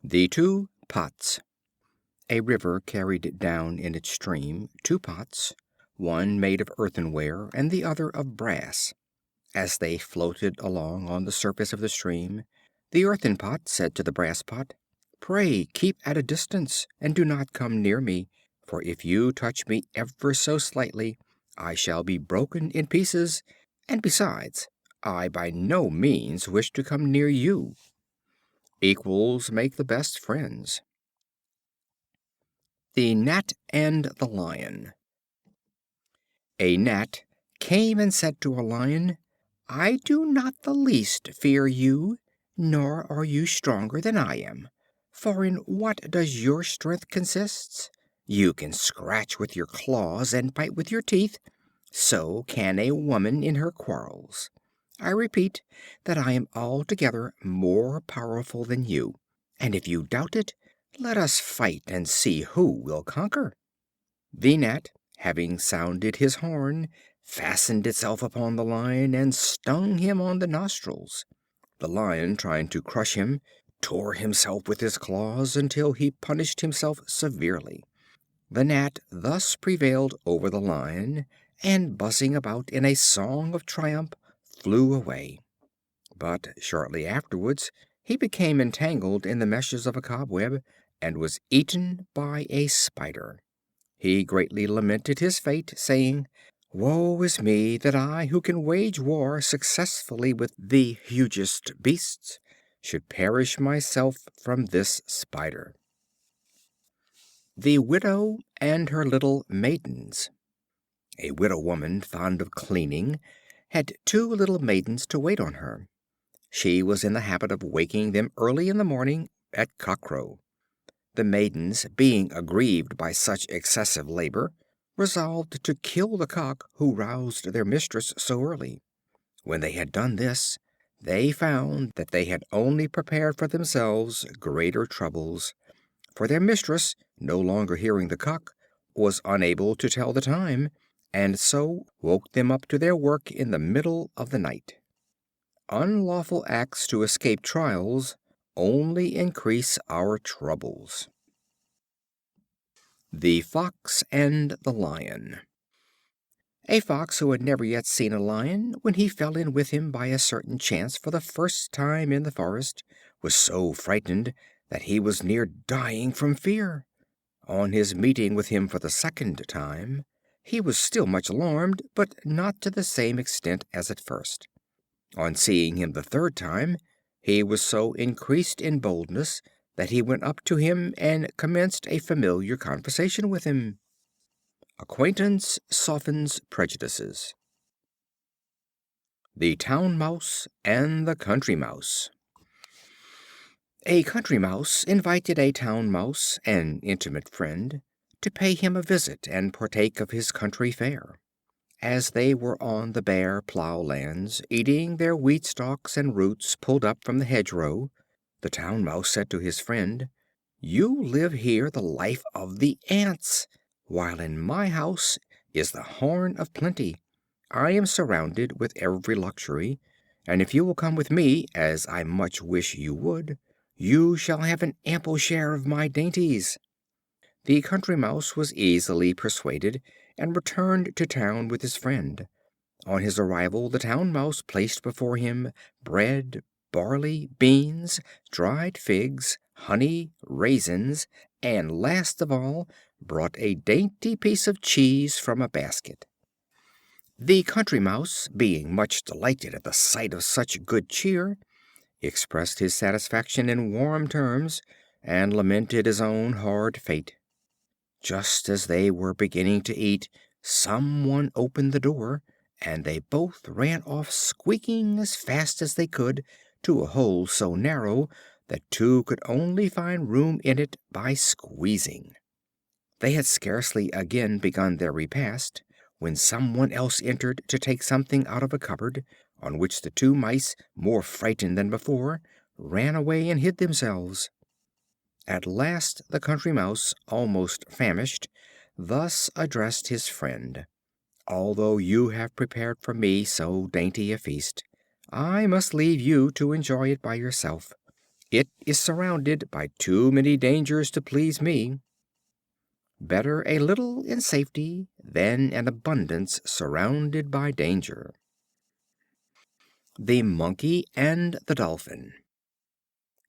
The Two Pots. A river carried down in its stream two pots, one made of earthenware and the other of brass. As they floated along on the surface of the stream, the earthen pot said to the brass pot, "Pray keep at a distance, and do not come near me, for if you touch me ever so slightly, I shall be broken in pieces, and besides, I by no means wish to come near you." Equals make the best friends. The Gnat and the Lion. A Gnat came and said to a Lion, "I do not the least fear you, nor are you stronger than I am. For in what does your strength consist? You can scratch with your claws and bite with your teeth, so can a woman in her quarrels. I repeat that I am altogether more powerful than you, and if you doubt it, let us fight and see who will conquer." The Gnat, having sounded his horn, fastened itself upon the Lion and stung him on the nostrils. The Lion, trying to crush him, tore himself with his claws until he punished himself severely. The Gnat thus prevailed over the Lion, and buzzing about in a song of triumph, flew away. But shortly afterwards he became entangled in the meshes of a cobweb, and was eaten by a spider. He greatly lamented his fate, saying, "Woe is me, that I, who can wage war successfully with the hugest beasts, should perish myself from this spider." The Widow and her little Maidens. A widow woman, fond of cleaning, had two little maidens to wait on her. She was in the habit of waking them early in the morning at cockcrow. The maidens, being aggrieved by such excessive labor, resolved to kill the cock who roused their mistress so early. When they had done this, they found that they had only prepared for themselves greater troubles, for their mistress, no longer hearing the cock, was unable to tell the time, and so woke them up to their work in the middle of the night. Unlawful acts to escape trials only increase our troubles. The Fox and the Lion. A Fox, who had never yet seen a Lion, when he fell in with him by a certain chance for the first time in the forest, was so frightened that he was near dying from fear. On his meeting with him for the second time, he was still much alarmed, but not to the same extent as at first. On seeing him the third time, he was so increased in boldness that he went up to him and commenced a familiar conversation with him. Acquaintance softens prejudices. The Town Mouse and the Country Mouse. A Country Mouse invited a Town Mouse, an intimate friend, to pay him a visit and partake of his country fare. As they were on the bare plough lands, eating their wheat stalks and roots pulled up from the hedgerow, the Town Mouse said to his friend, "You live here the life of the ants, while in my house is the horn of plenty. I am surrounded with every luxury, and if you will come with me, as I much wish you would, you shall have an ample share of my dainties." The Country Mouse was easily persuaded, and returned to town with his friend. On his arrival, the Town Mouse placed before him bread, barley, beans, dried figs, honey, raisins, and, last of all, brought a dainty piece of cheese from a basket. The Country Mouse, being much delighted at the sight of such good cheer, expressed his satisfaction in warm terms, and lamented his own hard fate. Just as they were beginning to eat, some one opened the door, and they both ran off squeaking as fast as they could to a hole so narrow that two could only find room in it by squeezing. They had scarcely again begun their repast when some one else entered to take something out of a cupboard, on which the two mice, more frightened than before, ran away and hid themselves. At last the Country Mouse, almost famished, thus addressed his friend: "Although you have prepared for me so dainty a feast, I must leave you to enjoy it by yourself. It is surrounded by too many dangers to please me. Better a little in safety than an abundance surrounded by danger. The Monkey and the Dolphin.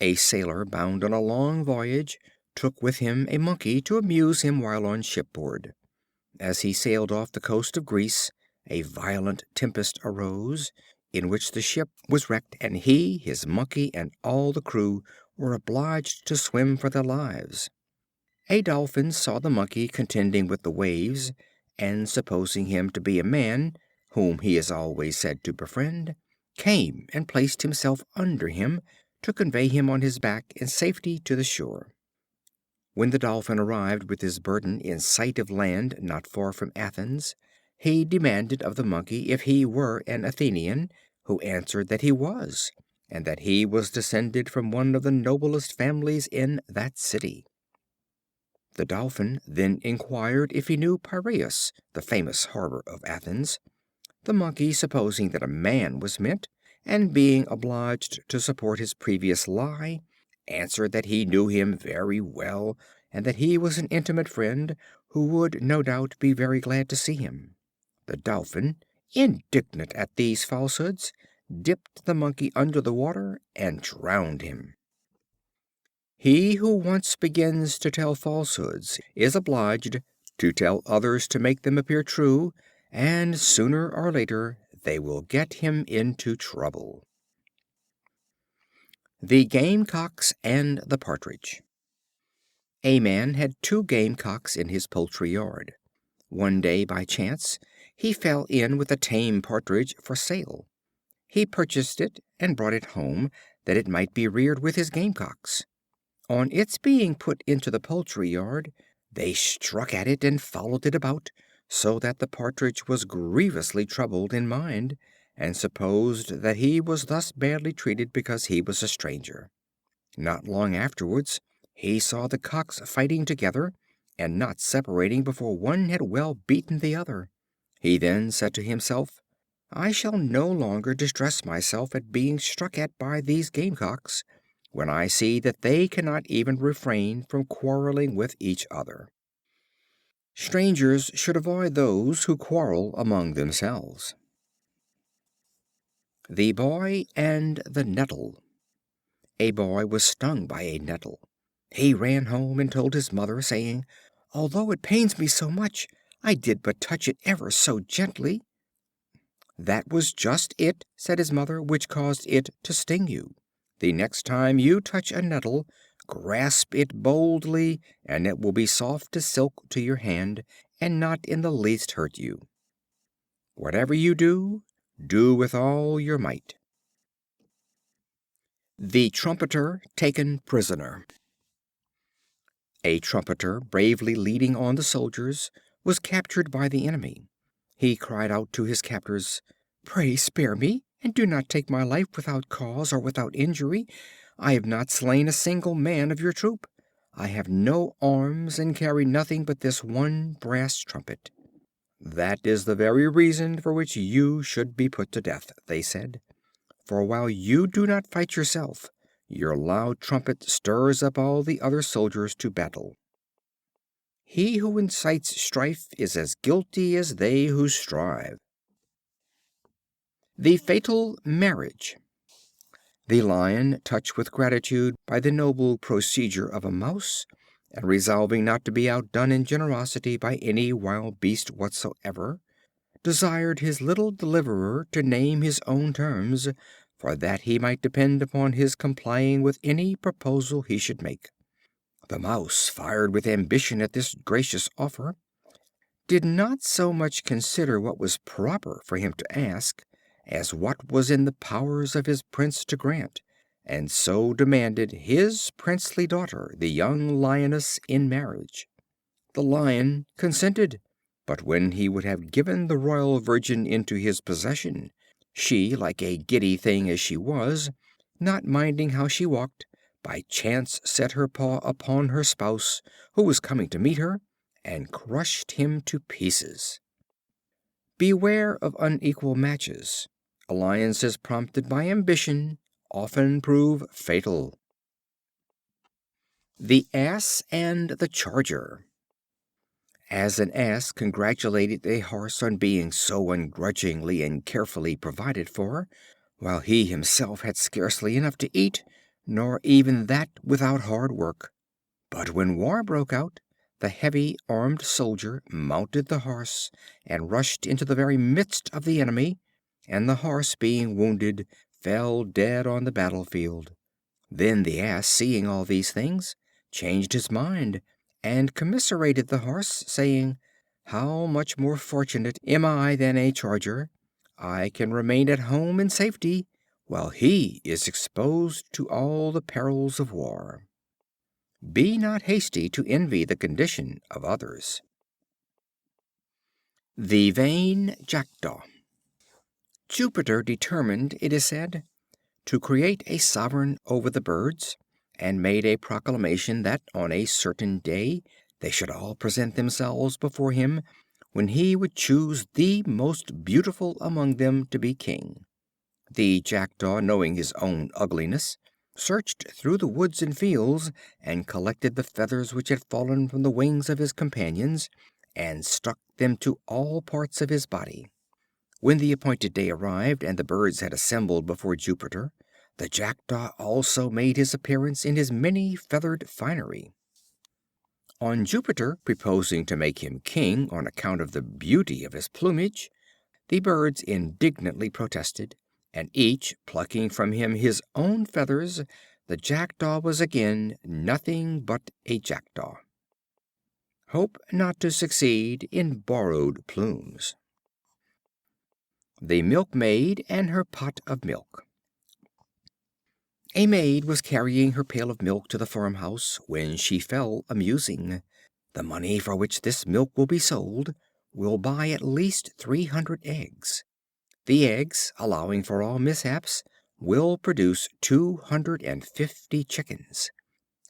A sailor bound on a long voyage took with him a monkey to amuse him while on shipboard. As he sailed off the coast of Greece, a violent tempest arose, in which the ship was wrecked, and he, his monkey, and all the crew were obliged to swim for their lives. A Dolphin saw the monkey contending with the waves, and supposing him to be a man, whom he is always said to befriend, came and placed himself under him, to convey him on his back in safety to the shore. When the Dolphin arrived with his burden in sight of land not far from Athens, he demanded of the monkey if he were an Athenian, who answered that he was, and that he was descended from one of the noblest families in that city. The Dolphin then inquired if he knew Piraeus, the famous harbor of Athens. The monkey, supposing that a man was meant, and being obliged to support his previous lie, answered that he knew him very well, and that he was an intimate friend, who would, no doubt, be very glad to see him. The Dolphin, indignant at these falsehoods, dipped the monkey under the water and drowned him. He who once begins to tell falsehoods is obliged to tell others to make them appear true, and sooner or later they will get him into trouble. The Gamecocks and the Partridge. A man had two gamecocks in his poultry yard. One day, by chance, he fell in with a tame partridge for sale. He purchased it and brought it home, that it might be reared with his gamecocks. On its being put into the poultry yard, they struck at it and followed it about, so that the partridge was grievously troubled in mind, and supposed that he was thus badly treated because he was a stranger. Not long afterwards he saw the cocks fighting together, and not separating before one had well beaten the other. He then said to himself, "I shall no longer distress myself at being struck at by these gamecocks, when I see that they cannot even refrain from quarreling with each other." Strangers should avoid those who quarrel among themselves. The Boy and the Nettle. A boy was stung by a nettle. He ran home and told his mother, saying, "Although it pains me so much, I did but touch it ever so gently." "That was just it," said his mother, "which caused it to sting you. The next time you touch a nettle, grasp it boldly, and it will be soft as silk to your hand, and not in the least hurt you. Whatever you do, do with all your might." The Trumpeter Taken prisoner. A trumpeter, bravely leading on the soldiers, was captured by the enemy. He cried out to his captors, "Pray spare me, and do not take my life without cause or without injury. I have not slain a single man of your troop. I have no arms, and carry nothing but this one brass trumpet." "That is the very reason for which you should be put to death," they said. "For while you do not fight yourself, your loud trumpet stirs up all the other soldiers to battle." He who incites strife is as guilty as they who strive. The Fatal Marriage. The Lion, touched with gratitude by the noble procedure of a mouse, and resolving not to be outdone in generosity by any wild beast whatsoever, desired his little deliverer to name his own terms, for that he might depend upon his complying with any proposal he should make. The Mouse, fired with ambition at this gracious offer, did not so much consider what was proper for him to ask, as what was in the powers of his Prince to grant, and so demanded his princely daughter, the young Lioness, in marriage. The Lion consented, but when he would have given the royal virgin into his possession, she, like a giddy thing as she was, not minding how she walked, by chance set her paw upon her spouse, who was coming to meet her, and crushed him to pieces. Beware of unequal matches. Alliances prompted by ambition often prove fatal. The Ass and the Charger. As an Ass congratulated a Horse on being so ungrudgingly and carefully provided for, while he himself had scarcely enough to eat, nor even that without hard work. But when war broke out, the heavy armed soldier mounted the Horse and rushed into the very midst of the enemy, and the Horse, being wounded, fell dead on the battlefield. Then the Ass, seeing all these things, changed his mind, and commiserated the Horse, saying, "How much more fortunate am I than a charger! I can remain at home in safety, while he is exposed to all the perils of war." Be not hasty to envy the condition of others. The Vain Jackdaw. Jupiter determined, it is said, to create a sovereign over the birds, and made a proclamation that on a certain day they should all present themselves before him, when he would choose the most beautiful among them to be king. The Jackdaw, knowing his own ugliness, searched through the woods and fields, and collected the feathers which had fallen from the wings of his companions, and stuck them to all parts of his body. When the appointed day arrived, and the birds had assembled before Jupiter, the Jackdaw also made his appearance in his many feathered finery. On Jupiter proposing to make him king on account of the beauty of his plumage, the birds indignantly protested, and each plucking from him his own feathers, the Jackdaw was again nothing but a Jackdaw. Hope not to succeed in borrowed plumes. The Milkmaid and her pot of milk. A maid was carrying her pail of milk to the farmhouse, when she fell a musing. The money for which this milk will be sold will buy at least 300 eggs. The eggs, allowing for all mishaps, will produce 250 chickens.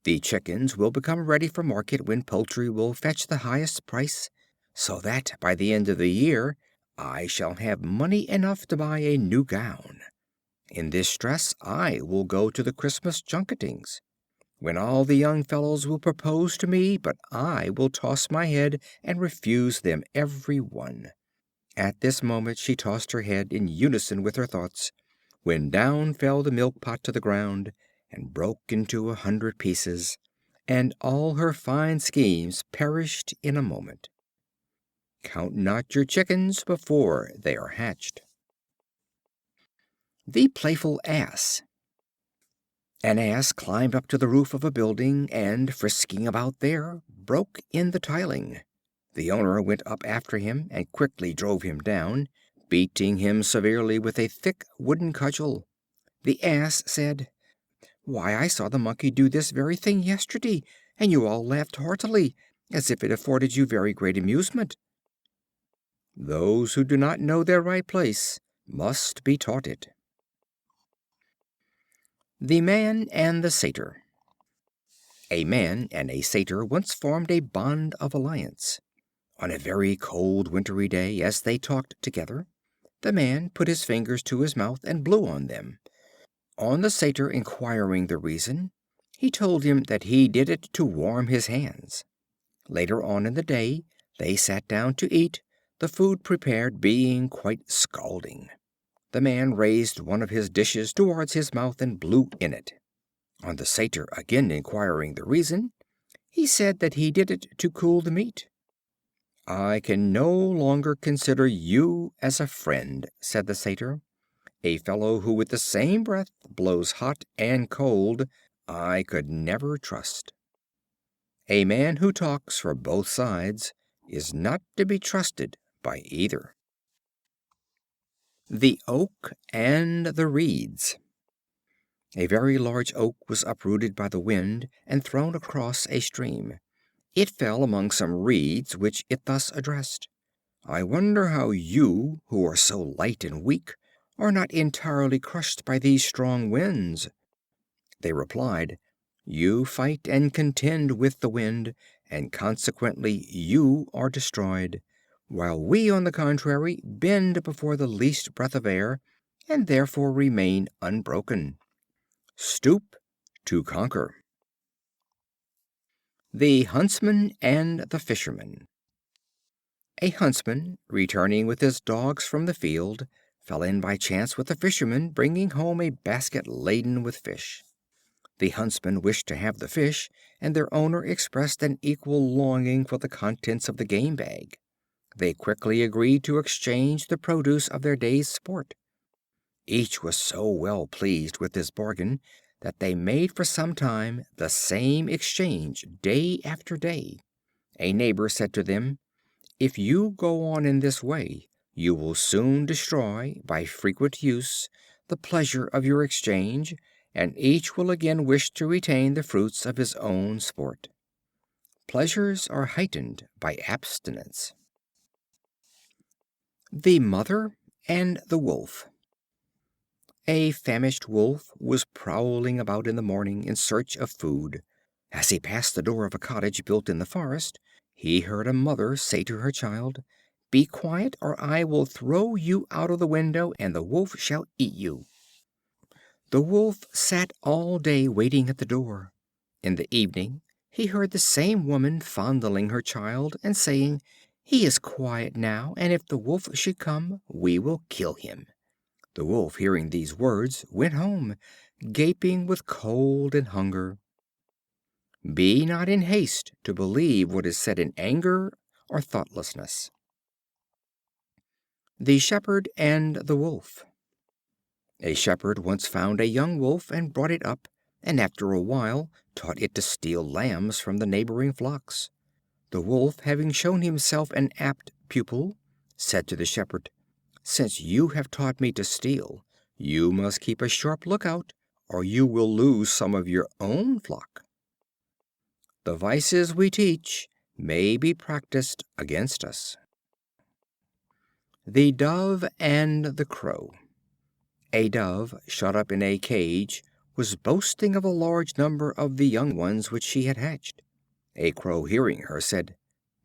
The chickens will become ready for market when poultry will fetch the highest price, so that by the end of the year I shall have money enough to buy a new gown. In this dress I will go to the Christmas junketings, when all the young fellows will propose to me, but I will toss my head and refuse them every one. At this moment she tossed her head in unison with her thoughts, when down fell the milk pot to the ground, and broke into 100 pieces, and all her fine schemes perished in a moment. Count not your chickens before they are hatched. The Playful Ass. An Ass climbed up to the roof of a building, and, frisking about there, broke in the tiling. The owner went up after him, and quickly drove him down, beating him severely with a thick wooden cudgel. The Ass said, "Why, I saw the Monkey do this very thing yesterday, and you all laughed heartily, as if it afforded you very great amusement." Those who do not know their right place must be taught it. The Man and the Satyr. A Man and a Satyr once formed a bond of alliance. On a very cold wintry day, as they talked together, the Man put his fingers to his mouth and blew on them. On the Satyr inquiring the reason, he told him that he did it to warm his hands. Later on in the day they sat down to eat, the food prepared being quite scalding. The Man raised one of his dishes towards his mouth and blew in it. On the Satyr again inquiring the reason, he said that he did it to cool the meat. "I can no longer consider you as a friend," said the Satyr. "A fellow who with the same breath blows hot and cold I could never trust." A man who talks for both sides is not to be trusted by either. The Oak and the Reeds. A very large oak was uprooted by the wind and thrown across a stream. It fell among some reeds, which it thus addressed: "I wonder how you, who are so light and weak, are not entirely crushed by these strong winds." They replied: "You fight and contend with the wind, and consequently you are destroyed, while we, on the contrary, bend before the least breath of air, and therefore remain unbroken. Stoop to conquer." The Huntsman and the Fisherman. A huntsman, returning with his dogs from the field, fell in by chance with a fisherman bringing home a basket laden with fish. The huntsman wished to have the fish, and their owner expressed an equal longing for the contents of the game bag. They quickly agreed to exchange the produce of their day's sport. Each was so well pleased with his bargain that they made for some time the same exchange day after day. A neighbor said to them, "If you go on in this way, you will soon destroy, by frequent use, the pleasure of your exchange, and each will again wish to retain the fruits of his own sport. Pleasures are heightened by abstinence." The Mother and the Wolf. A famished Wolf was prowling about in the morning in search of food. As he passed the door of a cottage built in the forest, he heard a mother say to her child, "Be quiet, or I will throw you out of the window, and the Wolf shall eat you." The Wolf sat all day waiting at the door. In the evening he heard the same woman fondling her child, and saying, "He is quiet now, and if the Wolf should come, we will kill him." The Wolf, hearing these words, went home, gaping with cold and hunger. Be not in haste to believe what is said in anger or thoughtlessness. The Shepherd and the Wolf. A shepherd once found a young wolf and brought it up, and after a while taught it to steal lambs from the neighboring flocks. The wolf, having shown himself an apt pupil, said to the shepherd, "Since you have taught me to steal, you must keep a sharp lookout, or you will lose some of your own flock." The vices we teach may be practiced against us. The Dove and the Crow. A Dove, shut up in a cage, was boasting of a large number of the young ones which she had hatched. A Crow, hearing her, said,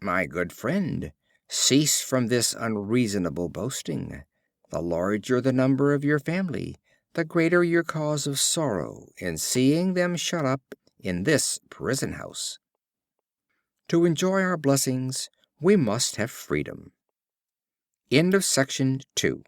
"My good friend, cease from this unreasonable boasting. The larger the number of your family, the greater your cause of sorrow in seeing them shut up in this prison house. To enjoy our blessings, we must have freedom." End of Section 2.